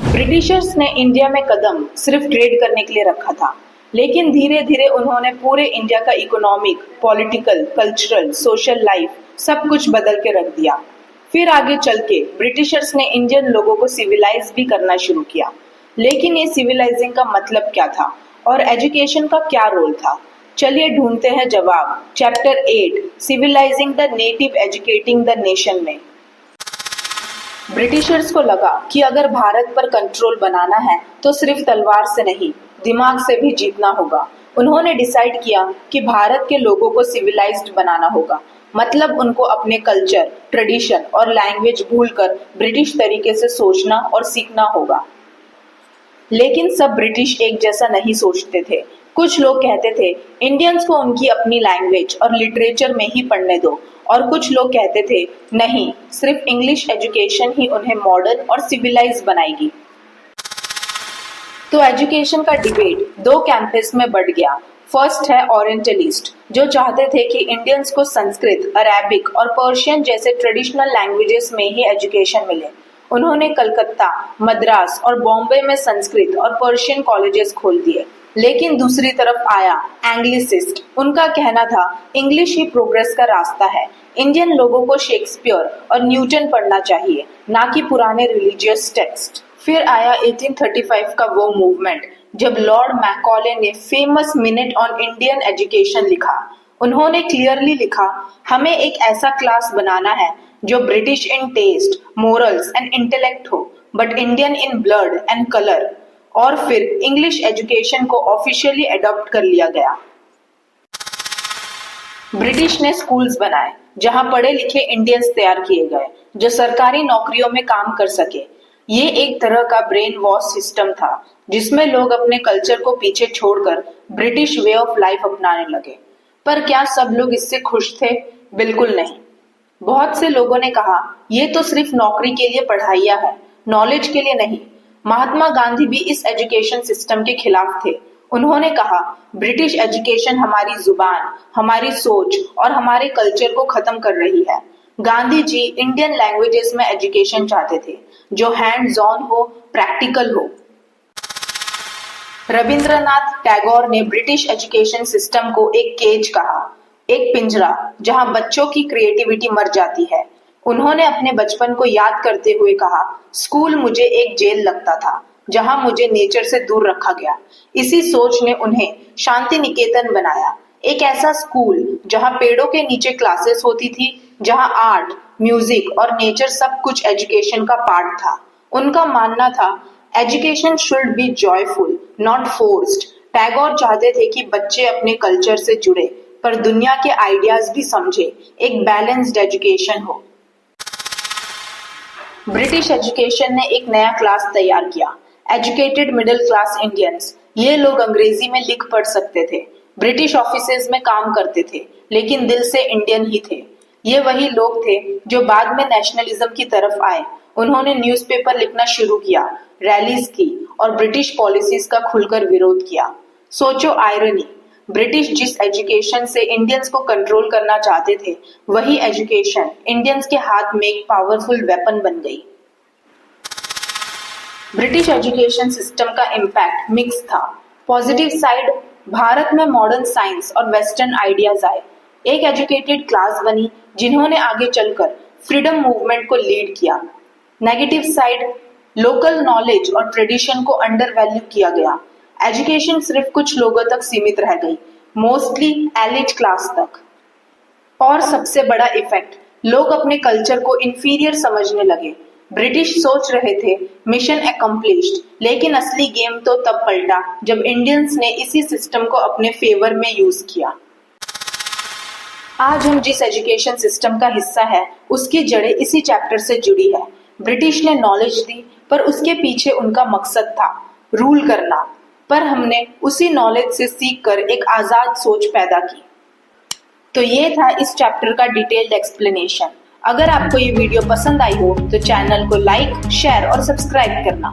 Britishers ने India में कदम सिर्फ ट्रेड करने के लिए रखा था, लेकिन धीरे धीरे उन्होंने पूरे इंडिया का economic, political, cultural, social life सब कुछ बदल के रख दिया। फिर आगे चल के ब्रिटिशर्स ने इंडियन लोगों को सिविलाइज भी करना शुरू किया। लेकिन ये सिविलाइजिंग का मतलब क्या था और एजुकेशन का क्या रोल था? चलिए ढूंढते हैं जवाब chapter 8 civilising the native educating the nation में। ब्रिटिशर्स को लगा कि अगर भारत पर कंट्रोल बनाना है तो सिर्फ तलवार से नहीं, दिमाग से भी जीतना होगा। उन्होंने डिसाइड किया कि भारत के लोगों को सिविलाइज्ड बनाना होगा, मतलब उनको अपने कल्चर, ट्रेडिशन और लैंग्वेज भूलकर ब्रिटिश तरीके से सोचना और सीखना होगा। लेकिन सब ब्रिटिश एक जैसा नहीं सोचते थे। कुछ लोग कहते थे इंडियंस को उनकी अपनी लैंग्वेज और लिटरेचर में ही पढ़ने दो, और कुछ लोग कहते थे नहीं, सिर्फ इंग्लिश एजुकेशन ही उन्हें मॉडर्न और सिविलाइज बनाएगी। तो एजुकेशन का डिबेट दो कैंपस में बढ़ गया। फर्स्ट है ओरिएंटलिस्ट, जो चाहते थे कि इंडियंस को संस्कृत, अरेबिक और पर्शियन जैसे ट्रेडिशनल लैंग्वेजेस में ही एजुकेशन मिले। उन्होंने कलकत्ता, मद्रास और बॉम्बे में संस्कृत और पर्शियन कॉलेजेस खोल दिए। लेकिन दूसरी तरफ आया एंग्लिसिस्ट। उनका कहना था इंग्लिश ही प्रोग्रेस का रास्ता है। इंडियन लोगों को शेक्सपियर और न्यूटन पढ़ना चाहिए, ना कि पुराने रिलीजियस टेक्स्ट। फिर आया 1835 का वो मूवमेंट जब लॉर्ड मैकॉले ने famous minute on Indian education लिखा। उन्होंने क्लियरली लिखा, हमें एक ऐसा क्लास बनाना है जो British in taste, morals and intellect हो, but Indian in blood and colour. और फिर इंग्लिश एजुकेशन को ऑफिशियली अडॉप्ट कर लिया गया। ब्रिटिश ने स्कूल्स बनाए जहां पढ़े लिखे इंडियंस तैयार किए गए जो सरकारी नौकरियों में काम कर सके। ये एक तरह का ब्रेन वॉश सिस्टम था जिसमें लोग अपने कल्चर को पीछे छोड़कर ब्रिटिश वे ऑफ लाइफ अपनाने लगे। पर क्या सब लोग इससे खुश थे? बिल्कुल नहीं। बहुत से लोगों ने कहा ये तो सिर्फ नौकरी के लिए पढ़ाइयां है, नॉलेज के लिए नहीं। महात्मा गांधी भी इस एजुकेशन सिस्टम के खिलाफ थे। उन्होंने कहा ब्रिटिश एजुकेशन हमारी जुबान, हमारी सोच और हमारे कल्चर को खत्म कर रही है। गांधी जी इंडियन लैंग्वेजेस में एजुकेशन चाहते थे जो हैंड्स ऑन हो, प्रैक्टिकल हो। रविंद्रनाथ टैगोर ने ब्रिटिश एजुकेशन सिस्टम को एक केज कहा, एक पिंजरा जहां बच्चों की क्रिएटिविटी मर जाती है। उन्होंने अपने बचपन को याद करते हुए कहा, स्कूल मुझे एक जेल लगता था जहां मुझे नेचर से दूर रखा गया। इसी सोच ने उन्हें शांति निकेतन बनाया, एक ऐसा स्कूल जहां पेड़ों के नीचे क्लासेस होती थी, जहां आर्ट, म्यूजिक और नेचर सब कुछ एजुकेशन का पार्ट था। उनका मानना था education should be joyful, not forced. Tagore चाहते थे कि बच्चे अपने कल्चर से जुड़े पर दुनिया के आइडियाज भी समझे, एक बैलेंस्ड एजुकेशन हो। ब्रिटिश एजुकेशन ने एक नया क्लास तैयार किया, एजुकेटेड मिडिल क्लास इंडियंस। ये लोग अंग्रेजी में लिख पढ़ सकते थे, ब्रिटिश ऑफिसेज में काम करते थे, लेकिन दिल से इंडियन ही थे। ये वही लोग थे जो बाद में नेशनलिज्म की तरफ आए। उन्होंने न्यूज़पेपर लिखना शुरू किया, रैलीज की और ब्रिटिश पॉलिसीज का खुलकर विरोध किया। सोचो आयरनी, ब्रिटिश जिस एजुकेशन से इंडियंस को कंट्रोल करना चाहते थे, वही एजुकेशन इंडियंस के हाथ में एक पावरफुल वेपन बन गई। ब्रिटिश एजुकेशन सिस्टम का इम्पैक्ट मिक्स था। पॉजिटिव साइड, भारत में मॉडर्न साइंस और वेस्टर्न आइडियाज आए। एक एजुकेटेड क्लास बनी जिन्होंने आगे चलकर फ्रीडम मूवमेंट को लीड किया। नेगेटिव साइड, लोकल नॉलेज और ट्रेडिशन को अंडर वैल्यू किया गया। एजुकेशन सिर्फ कुछ लोगों तक सीमित रह गई, मोस्टली एलिट क्लास तक। और सबसे बड़ा इफेक्ट, लोग अपने कल्चर को इंफीरियर समझने लगे। ब्रिटिश सोच रहे थे मिशन अकम्प्लिश्ड, लेकिन असली गेम तो तब पलटा जब इंडियंस ने इसी सिस्टम को अपने फेवर में यूज किया। आज हम जिस एजुकेशन सिस्टम का हिस्सा है, उसकी जड़ें इसी चैप्टर से जुड़ी है। ब्रिटिश ने नॉलेज दी, पर उसके पीछे उनका मकसद था रूल करना। पर हमने उसी नॉलेज से सीखकर एक आजाद सोच पैदा की। तो ये था इस चैप्टर का डिटेल्ड एक्सप्लेनेशन। अगर आपको ये वीडियो पसंद आई हो तो चैनल को लाइक, शेयर और सब्सक्राइब करना।